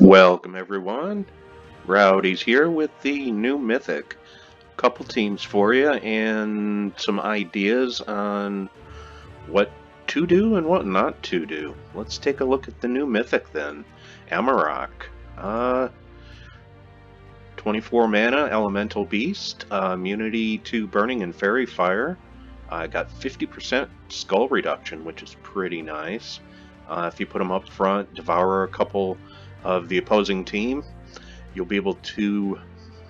Welcome everyone. Rowdy's here with the new Mythic. Couple teams for you and some ideas on what to do and what not to do. Let's take a look at the new Mythic then. Amarok. 24 mana, Elemental Beast, immunity to Burning and Fairy Fire. I got 50% skull reduction, which is pretty nice. If you put them up front, devour a couple of the opposing team, you'll be able to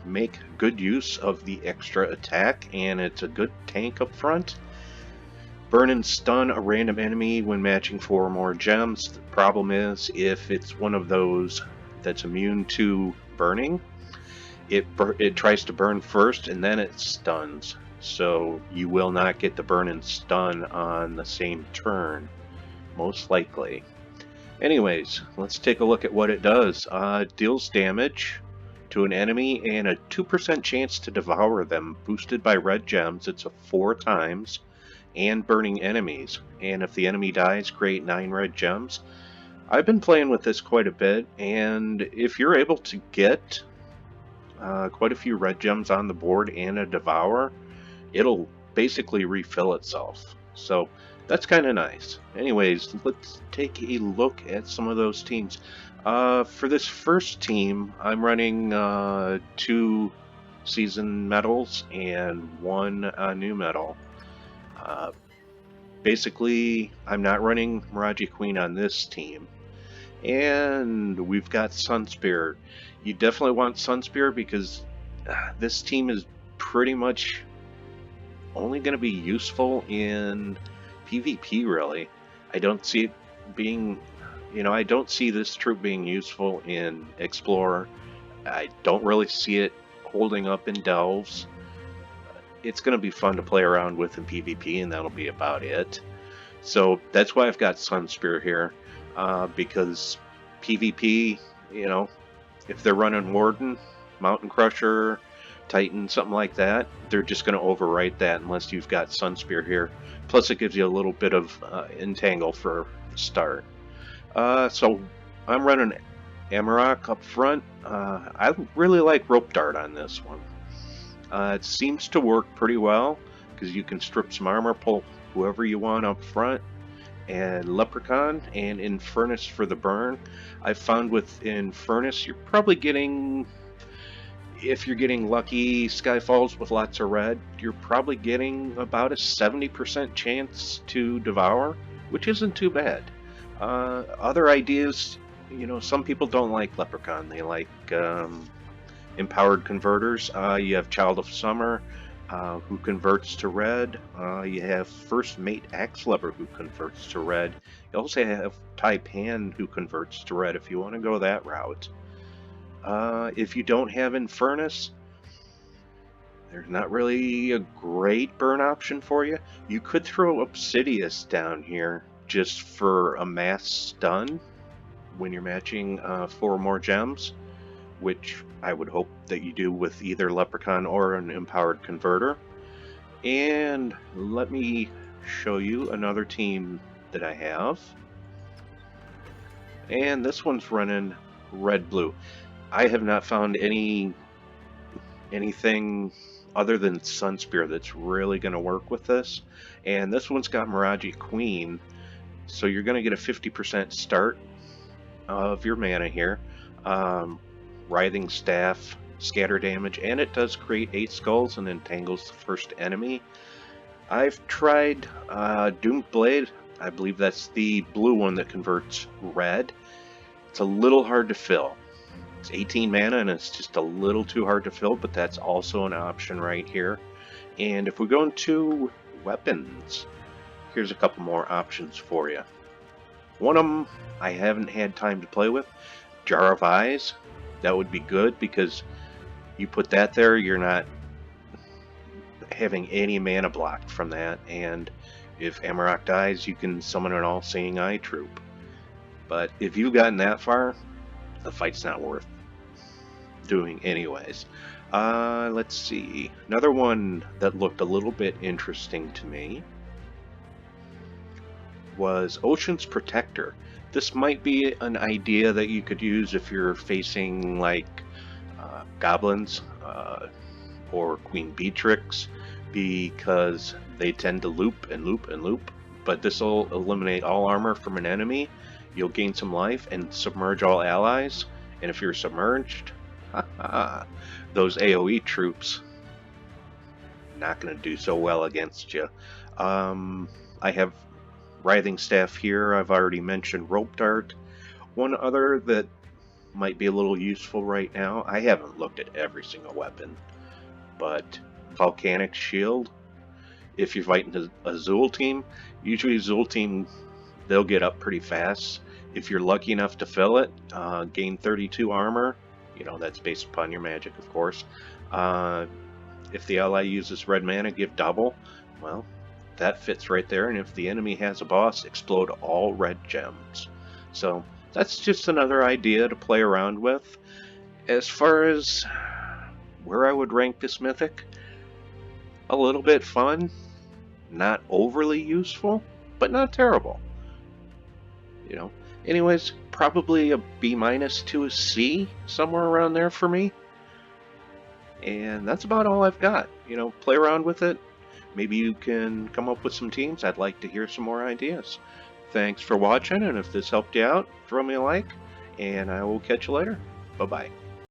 make good use of the extra attack, and it's a good tank up front. Burn and stun a random enemy when matching 4 or more gems. The problem is, if it's one of those that's immune to burning, it tries to burn first and then it stuns. So you will not get the burn and stun on the same turn, most likely. Anyways, let's take a look at what it does. Deals damage to an enemy and a 2% chance to devour them, boosted by red gems. It's a 4 times, and burning enemies. And if the enemy dies, create 9 red gems. I've been playing with this quite a bit, and if you're able to get quite a few red gems on the board and a devour, it'll basically refill itself. So that's kind of nice. Anyways, let's take a look at some of those teams. For this first team, I'm running 2 season medals and 1 new medal. Basically, I'm not running Miraji Queen on this team. And we've got Sunspear. You definitely want Sunspear because this team is pretty much only going to be useful in PvP, really. I don't see it being, I don't see this troop being useful in Explorer. I don't really see it holding up in Delves. It's going to be fun to play around with in PvP, and that'll be about it. So that's why I've got Sunspear here, because PvP, if they're running Warden, Mountain Crusher, Titan, something like that, they're just going to overwrite that unless you've got Sunspear here. Plus it gives you a little bit of entangle for start. So I'm running Amarok up front. I really like Rope Dart on this one. It seems to work pretty well because you can strip some armor, pull whoever you want up front, and Leprechaun and Infernus for the burn. I found with Infernus you're probably getting, if you're getting lucky Skyfalls with lots of red, you're probably getting about a 70% chance to devour, which isn't too bad. Other ideas, some people don't like Leprechaun. They like Empowered Converters. You have Child of Summer, who converts to red. You have First Mate Axlever, who converts to red. You also have Taipan, who converts to red, if you want to go that route. If you don't have Infernus, there's not really a great burn option for you. You could throw Obsidius down here just for a mass stun when you're matching 4 more gems, which I would hope that you do with either Leprechaun or an Empowered Converter. And let me show you another team that I have. And this one's running red-blue. I have not found anything other than Sunspear that's really going to work with this. And this one's got Miraji Queen, so you're going to get a 50% start of your mana here. Writhing Staff, scatter damage, and it does create 8 skulls and entangles the first enemy. I've tried Doomed Blade. I believe that's the blue one that converts red. It's a little hard to fill. It's 18 mana and it's just a little too hard to fill, but that's also an option right here. And if we go into weapons, here's a couple more options for you. One of them I haven't had time to play with, Jar of Eyes. That would be good because you put that there, you're not having any mana blocked from that, and if Amarok dies, you can summon an all-seeing eye troop. But if you've gotten that far, the fight's not worth doing anyways. Let's see. Another one that looked a little bit interesting to me was Ocean's Protector. This might be an idea that you could use if you're facing like goblins or Queen Beatrix, because they tend to loop and loop and loop. But this will eliminate all armor from an enemy. You'll gain some life and submerge all allies. And if you're submerged, those AoE troops not going to do so well against you. I have Writhing Staff here. I've already mentioned Rope Dart. One other that might be a little useful right now, I haven't looked at every single weapon, but Volcanic Shield. If you're fighting a Zul team, usually Zul team, they'll get up pretty fast. If you're lucky enough to fill it, gain 32 armor. You know, that's based upon your magic, of course. If the ally uses red mana, give double. Well, that fits right there. And if the enemy has a boss, explode all red gems. So that's just another idea to play around with. As far as where I would rank this mythic, a little bit fun, not overly useful, but not terrible. You know, anyways, probably a B- to a C, somewhere around there for me. And that's about all I've got. You know, play around with it. Maybe you can come up with some teams. I'd like to hear some more ideas. Thanks for watching, and if this helped you out, throw me a like, and I will catch you later. Bye-bye.